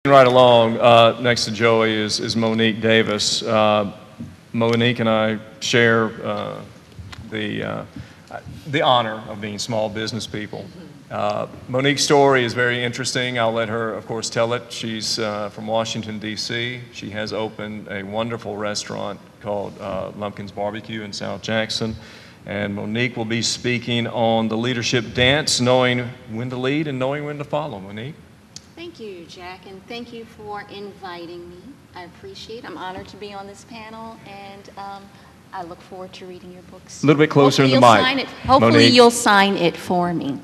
Right along, next to Joey is Monique Davis. Monique and I share the honor of being small business people. Monique's story is very interesting. I'll let her, of course, tell it. She's from Washington, D.C. She has opened a wonderful restaurant called Lumpkin's Barbecue in South Jackson. And Monique will be speaking on the leadership dance, knowing when to lead and knowing when to follow. Monique? Thank you, Jack, and thank you for inviting me. I appreciate it. I'm honored to be on this panel, and I look forward to reading your books. A little bit closer to the mic. Hopefully Monique. You'll sign it for me.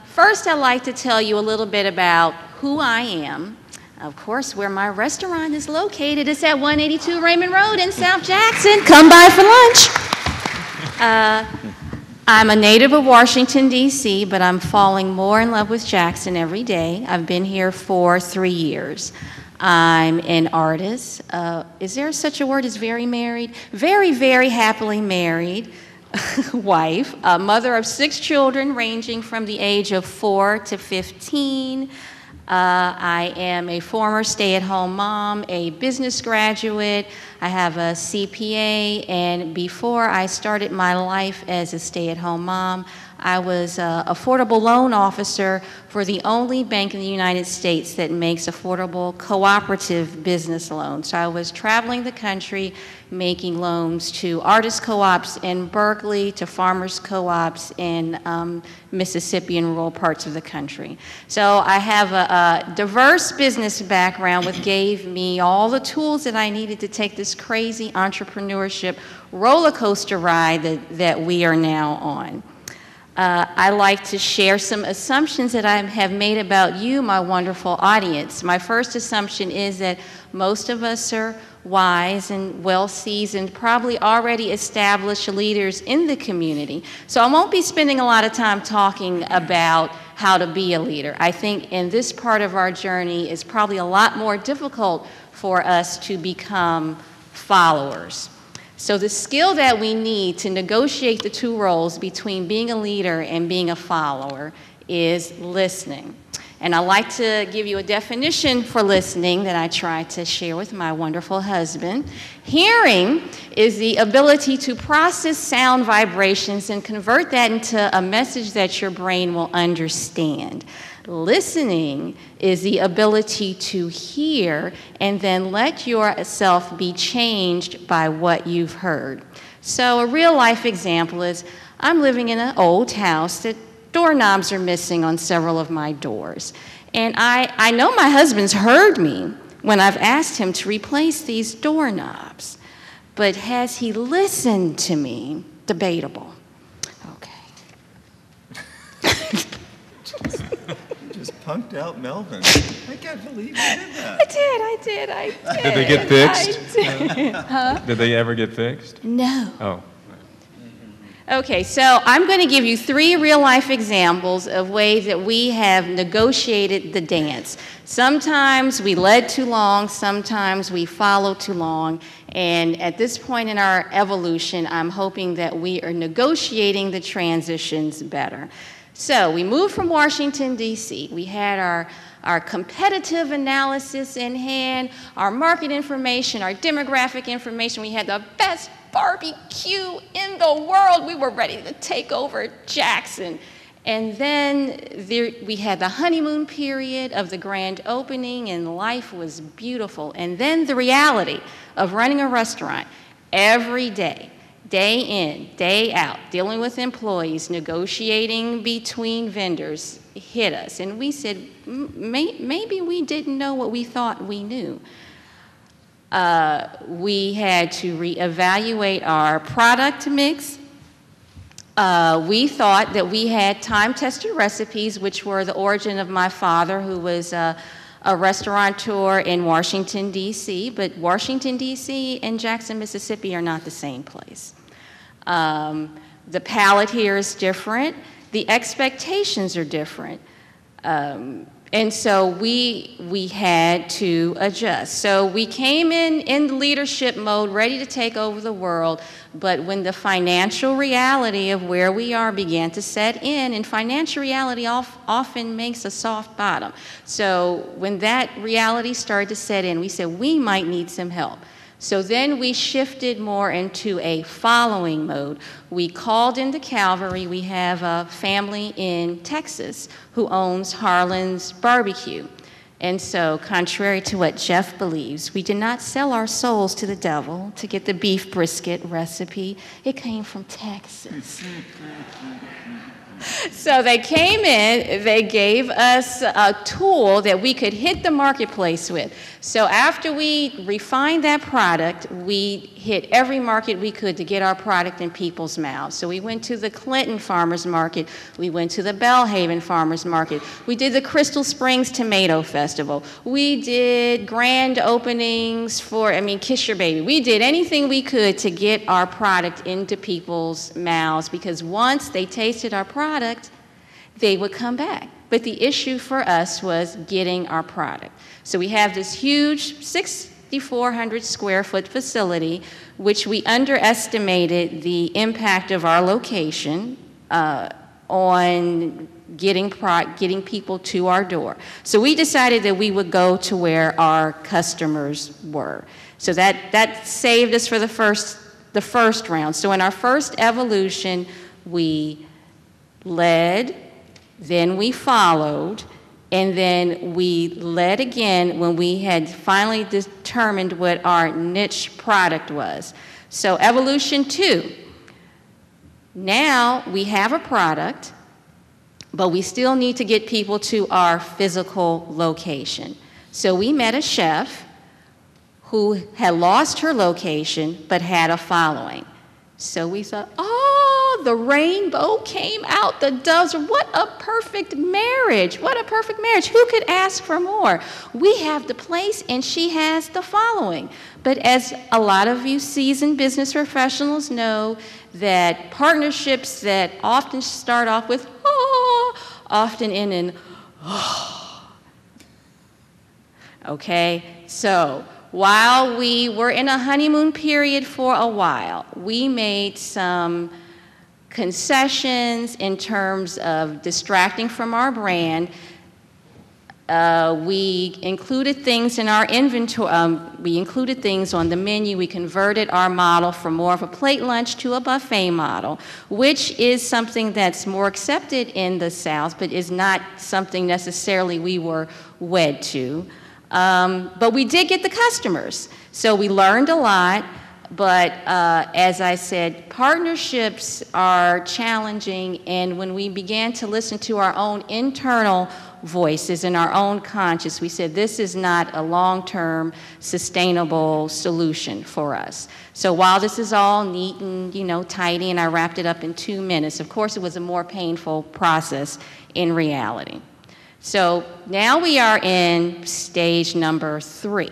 First, I'd like to tell you a little bit about who I am. Of course, where my restaurant is located is at 182 Raymond Road in South Jackson. Come by for lunch. I'm a native of Washington, D.C., but I'm falling more in love with Jackson every day. I've been here for 3 years. I'm an artist. Is there such a word as very married? Very, very happily married wife, a mother of 6 children ranging from the age of 4 to 15. I am a former stay-at-home mom, a business graduate. I have a CPA, and before I started my life as a stay-at-home mom, I was an affordable loan officer for the only bank in the United States that makes affordable cooperative business loans. So I was traveling the country making loans to artist co-ops in Berkeley, to farmers co-ops in Mississippi and rural parts of the country. So I have a diverse business background, which gave me all the tools that I needed to take this crazy entrepreneurship roller coaster ride that we are now on. I like to share some assumptions that I have made about you, my wonderful audience. My first assumption is that most of us are wise and well-seasoned, probably already established leaders in the community. So I won't be spending a lot of time talking about how to be a leader. I think in this part of our journey, it's probably a lot more difficult for us to become followers. So the skill that we need to negotiate the two roles between being a leader and being a follower is listening. And I like to give you a definition for listening that I try to share with my wonderful husband. Hearing is the ability to process sound vibrations and convert that into a message that your brain will understand. Listening is the ability to hear and then let yourself be changed by what you've heard. So a real life example is I'm living in an old house that doorknobs are missing on several of my doors. And I know my husband's heard me when I've asked him to replace these doorknobs. But has he listened to me? Debatable. Okay. Just punked out Melvin. I can't believe you did that. I did. Did they get fixed? I did. Huh? Did they ever get fixed? No. Oh. Okay, so I'm going to give you 3 real-life examples of ways that we have negotiated the dance. Sometimes we led too long, sometimes we followed too long, and at this point in our evolution, I'm hoping that we are negotiating the transitions better. So we moved from Washington, D.C. We had our competitive analysis in hand, our market information, our demographic information. We had the best barbecue in the world. We were ready to take over Jackson. And then we had the honeymoon period of the grand opening, and life was beautiful. And then the reality of running a restaurant every day, day in, day out, dealing with employees, negotiating between vendors, hit us. And we said, maybe we didn't know what we thought we knew. We had to reevaluate our product mix. We thought that we had time-tested recipes, which were the origin of my father, who was a restaurateur in Washington, D.C., but Washington, D.C. and Jackson, Mississippi are not the same place. The palate here is different. The expectations are different. And so we had to adjust. So we came in leadership mode, ready to take over the world, but when the financial reality of where we are began to set in, and financial reality often makes a soft bottom. So when that reality started to set in, we said we might need some help. So then we shifted more into a following mode. We called into Calvary. We have a family in Texas who owns Harlan's Barbecue. And so, contrary to what Jeff believes, we did not sell our souls to the devil to get the beef brisket recipe. It came from Texas. So they came in, they gave us a tool that we could hit the marketplace with. So after we refined that product, we hit every market we could to get our product in people's mouths. So we went to the Clinton Farmers Market, we went to the Belhaven Farmers Market, we did the Crystal Springs Tomato Festival, we did grand openings for, Kiss Your Baby. We did anything we could to get our product into people's mouths, because once they tasted our product, they would come back. But the issue for us was getting our product. So we have this huge 6,400 square foot facility, which we underestimated the impact of our location on getting people to our door. So we decided that we would go to where our customers were. So that saved us for the first round. So in our first evolution, we led, then we followed, and then we led again when we had finally determined what our niche product was. So evolution 2, now we have a product, but we still need to get people to our physical location. So we met a chef who had lost her location but had a following. So we thought, the rainbow came out, the doves, what a perfect marriage, what a perfect marriage. Who could ask for more? We have the place and she has the following. But as a lot of you seasoned business professionals know, that partnerships that often start off with, often end in, okay? So while we were in a honeymoon period for a while, we made some concessions in terms of distracting from our brand. We included things in our inventory. We included things on the menu. We converted our model from more of a plate lunch to a buffet model, which is something that's more accepted in the South, but is not something necessarily we were wed to. But we did get the customers. So we learned a lot. But as I said, partnerships are challenging, and when we began to listen to our own internal voices and our own conscience, we said this is not a long-term sustainable solution for us. So while this is all neat and tidy, and I wrapped it up in 2 minutes, of course it was a more painful process in reality. So now we are in stage number 3,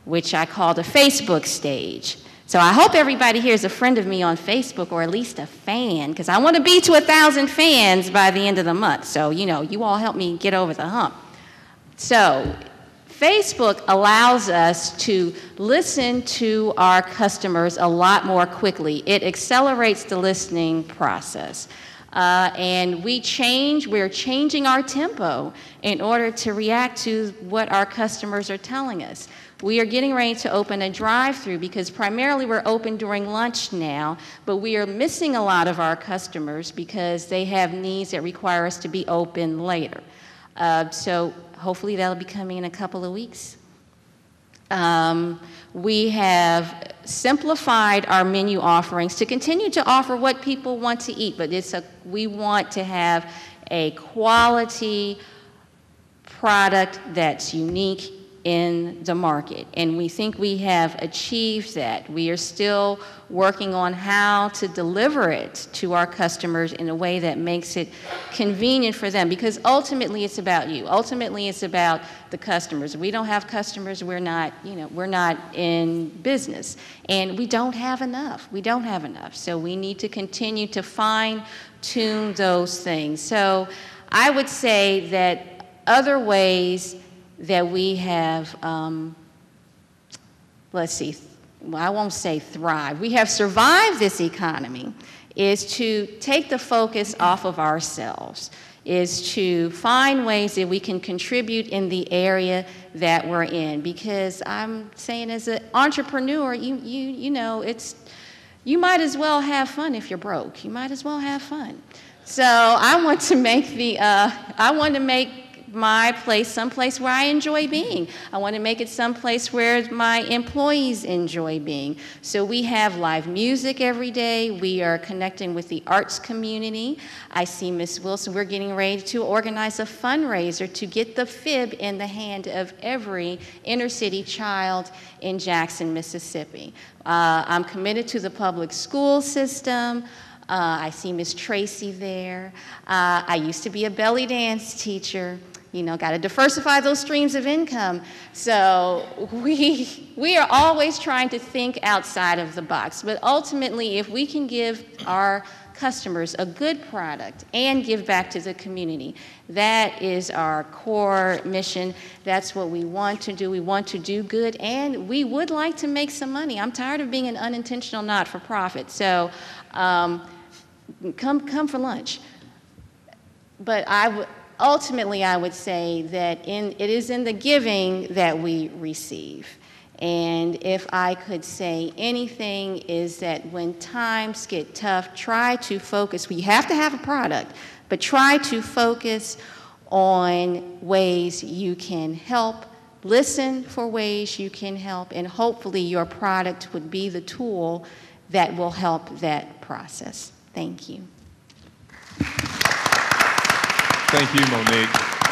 which I call the Facebook stage. So I hope everybody here is a friend of me on Facebook, or at least a fan, because I want to be to 1,000 fans by the end of the month. So, you all help me get over the hump. So Facebook allows us to listen to our customers a lot more quickly. It accelerates the listening process. And we're changing our tempo in order to react to what our customers are telling us. We are getting ready to open a drive-through because primarily we're open during lunch now, but we are missing a lot of our customers because they have needs that require us to be open later. So hopefully that'll be coming in a couple of weeks. We have simplified our menu offerings to continue to offer what people want to eat, but we want to have a quality product that's unique in the market, and we think we have achieved that. We are still working on how to deliver it to our customers in a way that makes it convenient for them, because ultimately it's about you. Ultimately it's about the customers. If we don't have customers, we're not in business, and we don't have enough. We don't have enough. So we need to continue to fine-tune those things. So I would say that other ways that we have, let's see, well, I won't say thrive. We have survived this economy is to take the focus off of ourselves, is to find ways that we can contribute in the area that we're in. Because I'm saying as an entrepreneur, you know, you might as well have fun if you're broke. You might as well have fun. So I want to make my place someplace where I enjoy being. I want to make it someplace where my employees enjoy being. So we have live music every day. We are connecting with the arts community. I see Miss Wilson. We're getting ready to organize a fundraiser to get the fib in the hand of every inner city child in Jackson, Mississippi. I'm committed to the public school system. I see Miss Tracy there. I used to be a belly dance teacher. You know, got to diversify those streams of income. So we are always trying to think outside of the box. But ultimately, if we can give our customers a good product and give back to the community, that is our core mission. That's what we want to do. We want to do good, and we would like to make some money. I'm tired of being an unintentional not-for-profit. So come for lunch. But ultimately, I would say that it is in the giving that we receive. And if I could say anything, is that when times get tough, try to focus. We have to have a product, but try to focus on ways you can help, listen for ways you can help, and hopefully your product would be the tool that will help that process. Thank you. Thank you, Monique.